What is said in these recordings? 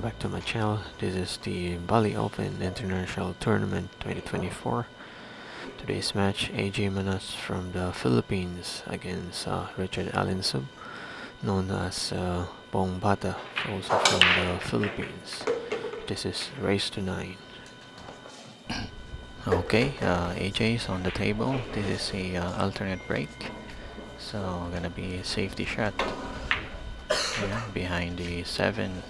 back to my channel. This is the Bali Open International Tournament 2024. Today's match, AJ Manas from the Philippines against Richard Alinsub, known as Bong Bata, also from the Philippines. This is race to 9. Okay, AJ is on the table. This is a alternate break, so gonna be a safety shot. Yeah, behind the 7.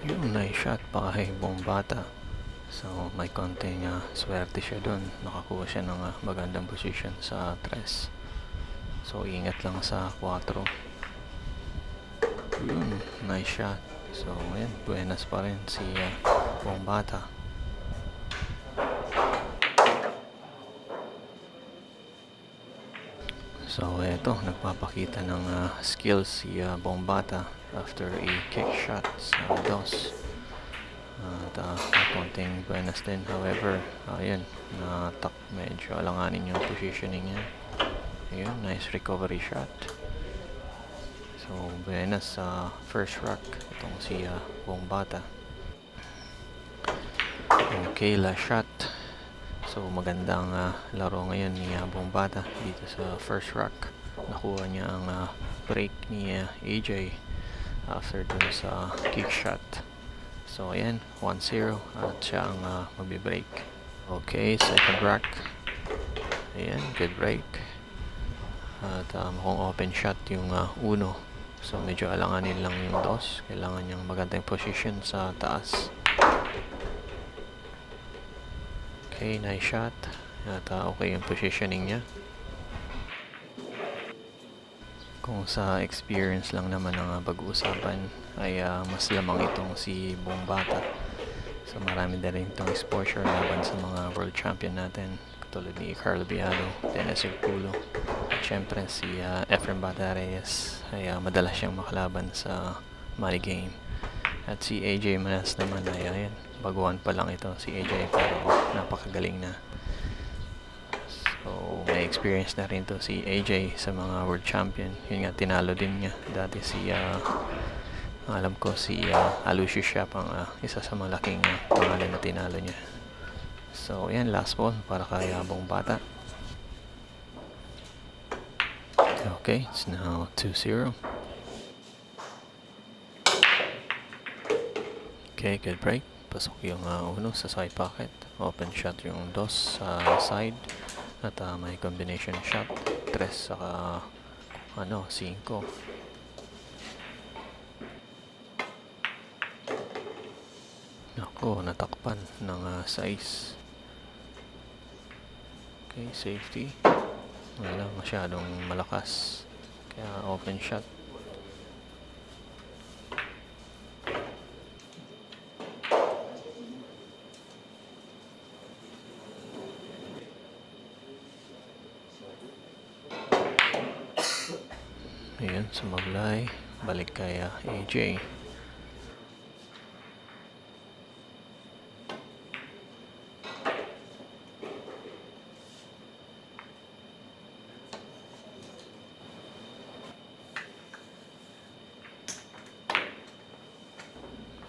Yung nice shot pa kay Bong Bata. So may konting swerte siya dun. Nakakuha siya ng magandang position sa 3. So ingat lang sa 4. Yun, nice shot. So ayan, buenas pa rin si Bong Bata. So eto, nagpapakita ng skills si Bong Bata after a kick shot sa 2. At konting buenas din. However, ayun, medyo alanganin yung positioning niya. Ayun, nice recovery shot. So buenas sa first rack itong si Bong Bata. Okay, last shot. So magandang laro ngayon ni Bong Bata dito sa first rack. Nakuha niya ang break ni AJ after dun sa kick shot. So ayan, 1-0 at siya ang magbe-break. Okay, second rack. Ayan, good break. At mukhang open shot yung 1. So medyo alanganin lang yung 2. Kailangan niyang magandang position sa taas. Okay, nice shot. At okay yung positioning niya. Kung sa experience lang naman ang pag-uusapan ay mas lamang itong si Bong Bata. So marami na rin itong exposure laban sa mga world champion natin katulad ni Carlo Biado, Dennis Irpulo, at syempre si Efren Bata Reyes ay madalas siyang makalaban sa money game. At si AJ Manas naman ay ayan, baguhan pa lang ito si AJ pero napakagaling na. So may experience na rin to si AJ sa mga world champion. Yun nga, tinalo din niya dati si alam ko si Alucius Siap ang isa sa malaking pangalan na tinalo niya. So yan, last ball para kay Bong Bata. Okay, it's now 2-0. Okay, good break. Pasok yung 1 sa side pocket. Open shot yung 2 sa side. At may combination shot 3 saka 5. Ako, natakpan ng 6. Okay, safety. Wala masyadong malakas, kaya open shot. Ayan, sumablay. Balik kay AJ.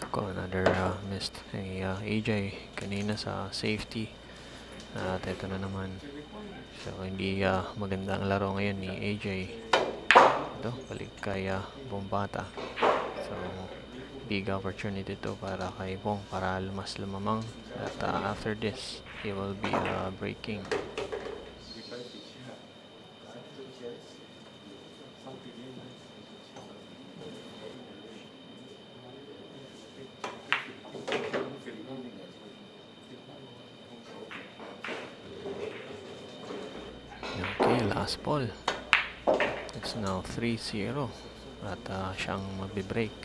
Ako, another missed kay AJ kanina sa safety. At ito na naman. So hindi maganda ang laro ngayon ni AJ. Ito, balik kay Bong Bata. So big opportunity to para kay Bong para mas lumamang. At after this, he will be breaking. Okay, last ball. It's now 3-0 at siyang magbe-break.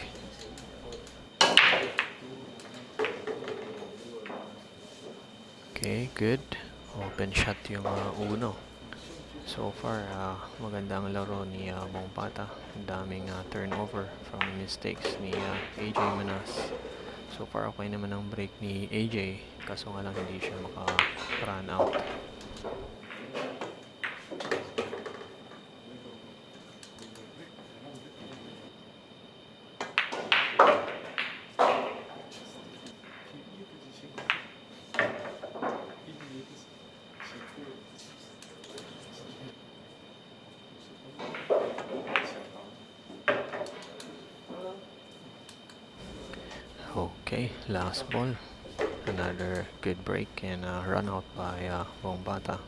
Okay, good. Open shot yung 1. So far, maganda ang laro ni Bong Bata. Ang daming turnover from mistakes ni AJ Manas. So far okay naman ang break ni AJ, kaso nga lang hindi siya maka-run out. Okay, last ball. Another good break and run out by Bombata.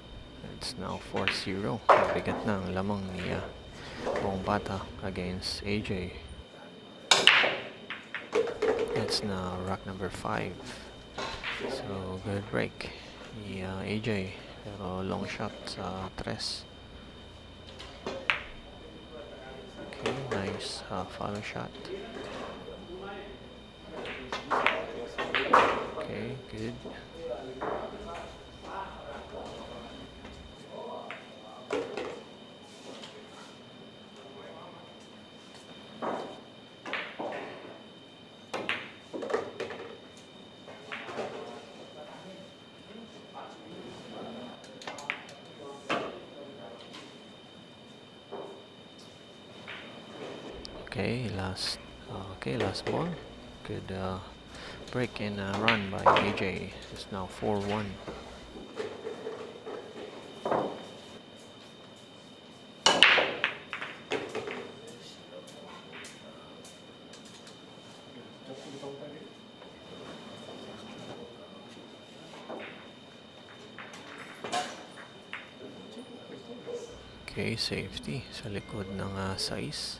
It's now 4-0. Mabigat na ang lamang ni Bombata against AJ. It's now rack number 5. So, good break ni AJ. Pero long shot sa 3. Okay, nice follow shot. Okay, good. Okay, last ball. Good break and run by AJ. It's now 4-1. Okay, safety sa likod ng size.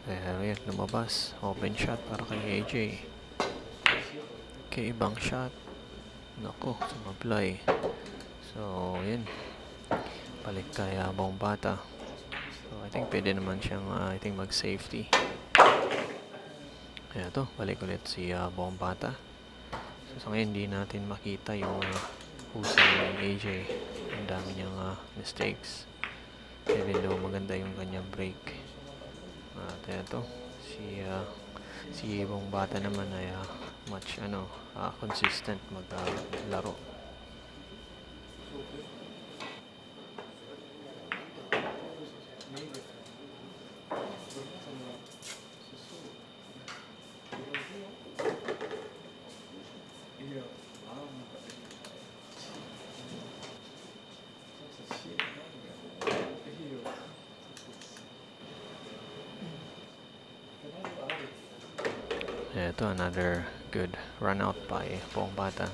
Ayan, lumabas. Open shot para kay AJ. Okay, ibang shot. Nako, sumablay. So, yun. Balik kay Bombata. So, I think pwede naman siyang mag-safety. Ayan to, balik ulit si Bombata. So, ngayon hindi natin makita yung husay ni AJ. Ang dami niyang mistakes. Even though maganda yung kanyang break. At ito, si Bombata naman ay much consistent maglaro. Ito, another good run out by Bombata.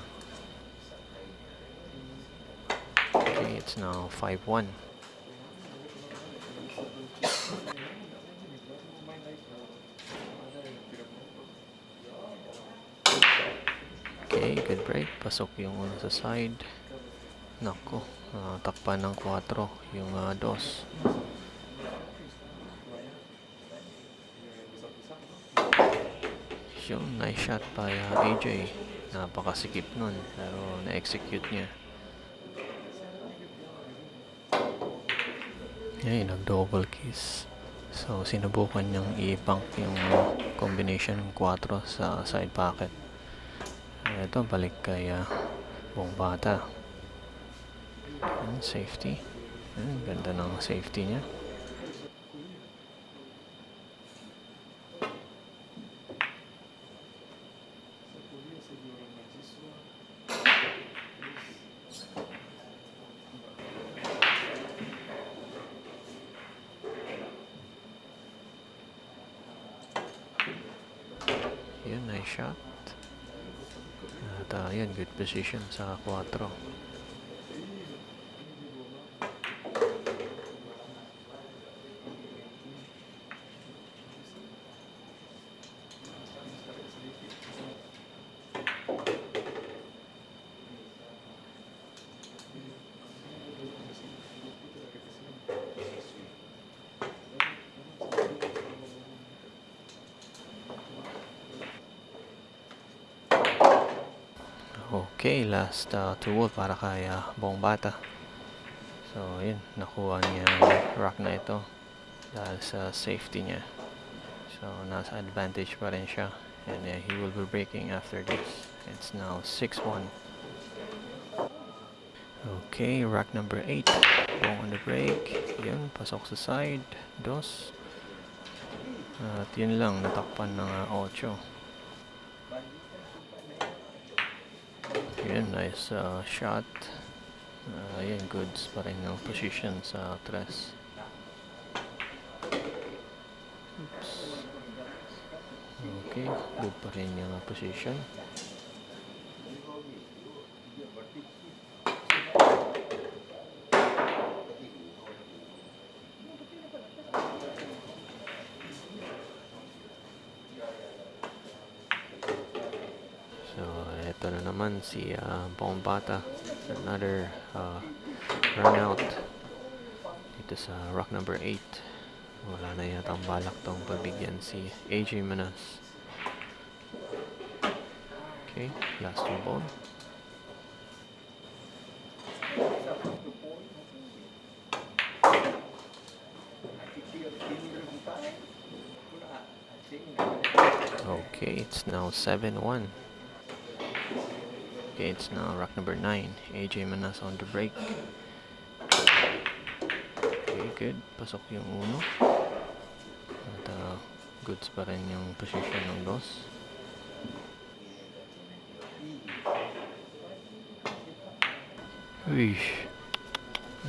Okay, it's now 5-1. Okay, good break. Pasok yung sa side. Nako, takpan ng 4 yung 2. Yung nice shot by AJ. Napakasikip nun, pero na-execute niya. Ay, nag-double kiss. So, sinubukan niyang i-punk yung combination 4 sa side pocket. Ito, balik kay Bombata. Safety. Ganda ng safety niya. Yun, nice shot. At yun, good position sa 4. Okay, last 2 ball para kay Bombata. So, yun, nakuha niya ang rock na ito dahil sa safety niya. So, nasa advantage pa rin siya. and he will be breaking after this. It's now 6-1. Okay, rack number 8. Bong on the break. Yun, pasok sa side. Dos. At yun lang, natakpan ng 8. Yun, nice shot. Yun, goods pa rin ng position sa 3. Oops. Okay, good pa rin yung position. So, ito na naman si Bong Bata. Another run out dito sa rock number 8. Wala na yata ang balak tong pabigyan si AJ Manas. Okay, last 2 ball. Okay, it's now 7-1. Okay, it's now rock number 9. AJ Manas on the break. Okay, good. Pasok yung 1. At goods pa rin yung position ng 2. Uish.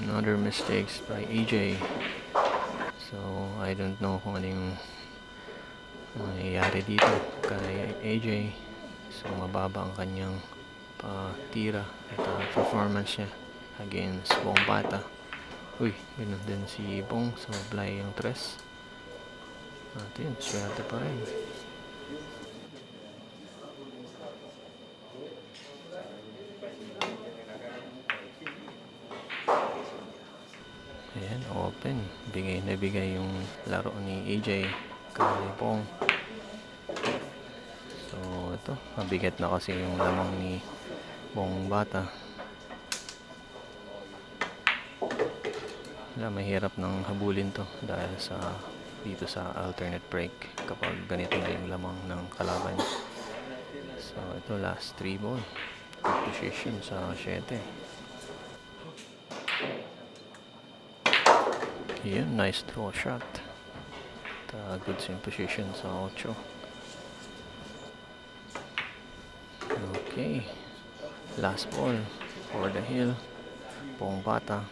Another mistakes by AJ. So, I don't know kung ano yung nangyayari dito kay AJ. So, mababa ang kanyang tira at performance niya against Bong Bata. Uy, ganun din si Bong. So, apply yung 3. At yun, swerte pa rin. Ayan, open. Bigay na bigay yung laro ni AJ kay Bong. So, ito. Mabigat na kasi yung lamang ni Bong Bata. Mahirap nang habulin to dahil dito sa alternate break kapag ganito na yung lamang ng kalaban. So, ito last 3 ball. Good position sa 7. Yun, nice draw shot. Good in position sa 8. Okay, last ball for the hill. Bong Bata.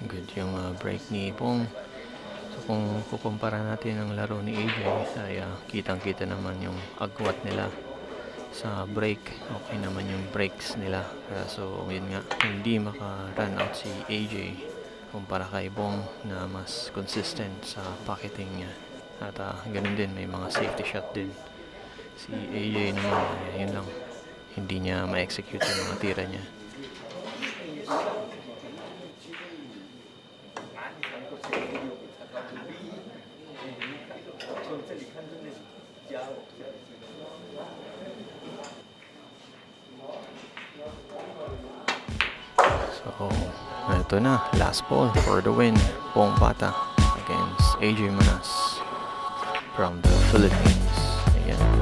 Good yung break ni Bong. So kung kukumpara natin ang laro ni AJ ay kitang-kita naman yung agwat nila sa break. Okay naman yung breaks nila. So yun nga, hindi maka-run out si AJ kumpara kay Bong na mas consistent sa pocketing niya. At ganun din, may mga safety shot din. Si AJ naman, yun lang, hindi niya ma-execute yung mga tira niya. So, ito na, last ball for the win. Bong Bata against AJ Manas from the Philippines. Ayan.